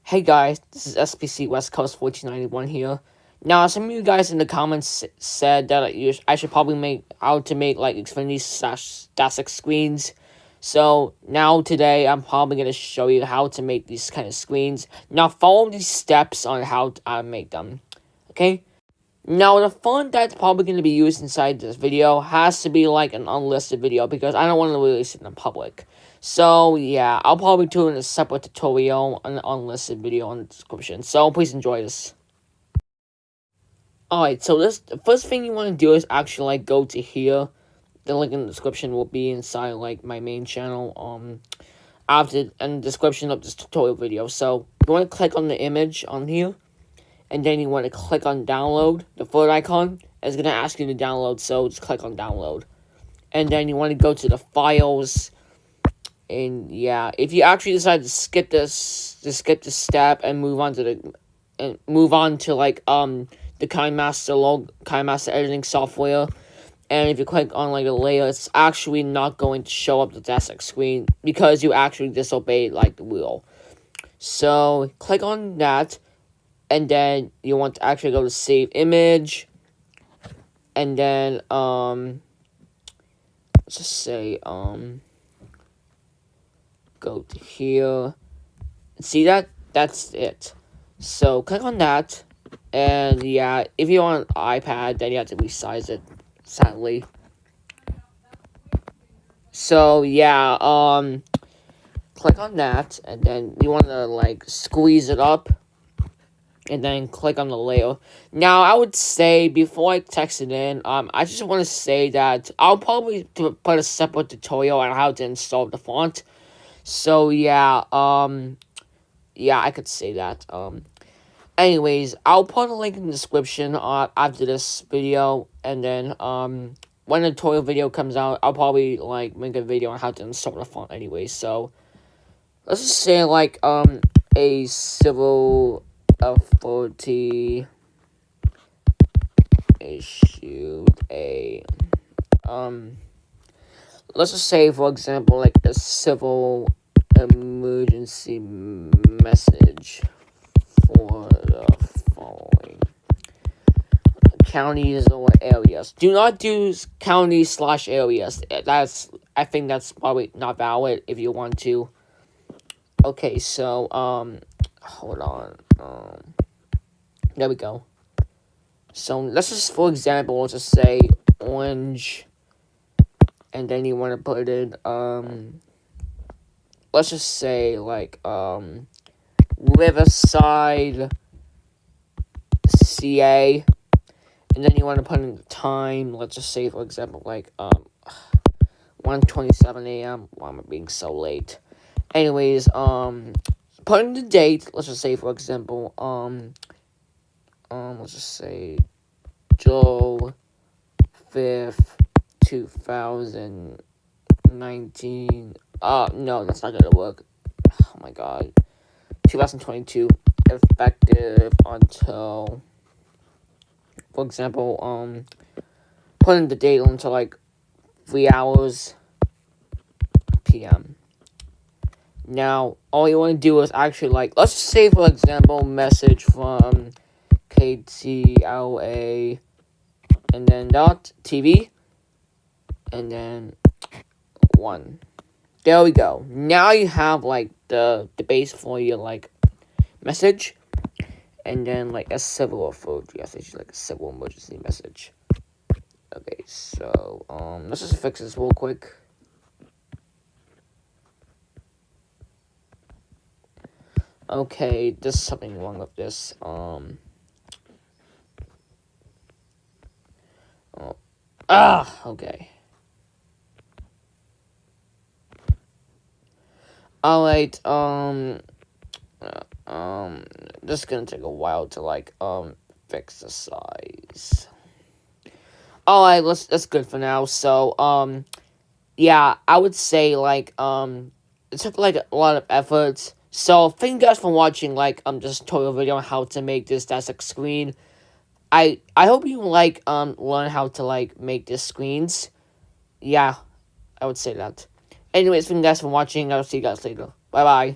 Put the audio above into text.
Hey guys, this is SPCWestCoast141 here. Now, some of you guys in the comments said that I should probably make how to make like Xfinity/DASDEC screens. So now today I'm probably gonna show you how to make these kind of screens. Now follow these steps on how to make them. Okay. Now the font that's probably gonna be used inside this video has to be like an unlisted video because I don't want to release it in public. So yeah, I'll probably do a separate tutorial, an unlisted video in the description. So please enjoy this. Alright, so the first thing you want to do is actually like go to here. The link in the description will be inside like my main channel. After in the description of this tutorial video. So you want to click on the image on here. And then you want to click on download, the third icon. It's going to ask you to download, so just click on download. And then you want to go to the files. And yeah, if you actually decide to skip this step and move on to the KineMaster editing software. And if you click on like a layer, it's actually not going to show up the DASDEC screen because you actually disobeyed like the rule. So click on that. And then you want to actually go to save image. And then, let's just say, go to here. See that? That's it. So, click on that. And, yeah, if you're on an iPad, then you have to resize it, sadly. So, yeah, click on that. And then you want to, like, squeeze it up. And then click on the layer. Now, I would say, before I text it in, I just want to say that I'll probably put a separate tutorial on how to install the font. So, yeah, yeah, I could say that. Anyways, I'll put a link in the description after this video. And then, when the tutorial video comes out, I'll probably, like, make a video on how to install the font anyway. So, let's just say, like, a civil authority issued a let's just say, for example, like a civil emergency message for the following counties or areas. Do not do counties/areas. I think that's probably not valid if you want to. Okay, so hold on. There we go. So let's just, for example, let's just say orange, and then you want to put it let's just say like Riverside, CA, and then you want to put in the time. Let's just say, for example, like 1:27 a.m. Why am I being so late? Anyways, put in the date. Let's just say, for example, let's just say July 5th, 2019. No, that's not gonna work. Oh my god. 2022, effective until, for example, put in the date until like 3 hours p.m. Now, all you want to do is actually, like, let's just say, for example, message from KTLA, and then .tv, and then 1. There we go. Now you have, like, the base for your, like, message, and then, like, a civil authority message, like a civil emergency message. Okay, so, let's just fix this real quick. Okay, there's something wrong with this. Okay. Alright, this is gonna take a while to, like, fix the size. Alright, that's good for now. So, yeah, I would say, like, it took, like, a lot of effort. So, thank you guys for watching, like, this tutorial video on how to make this DASDEC screen. I hope you, like, learn how to, like, make these screens. Yeah, I would say that. Anyways, thank you guys for watching. I'll see you guys later. Bye-bye.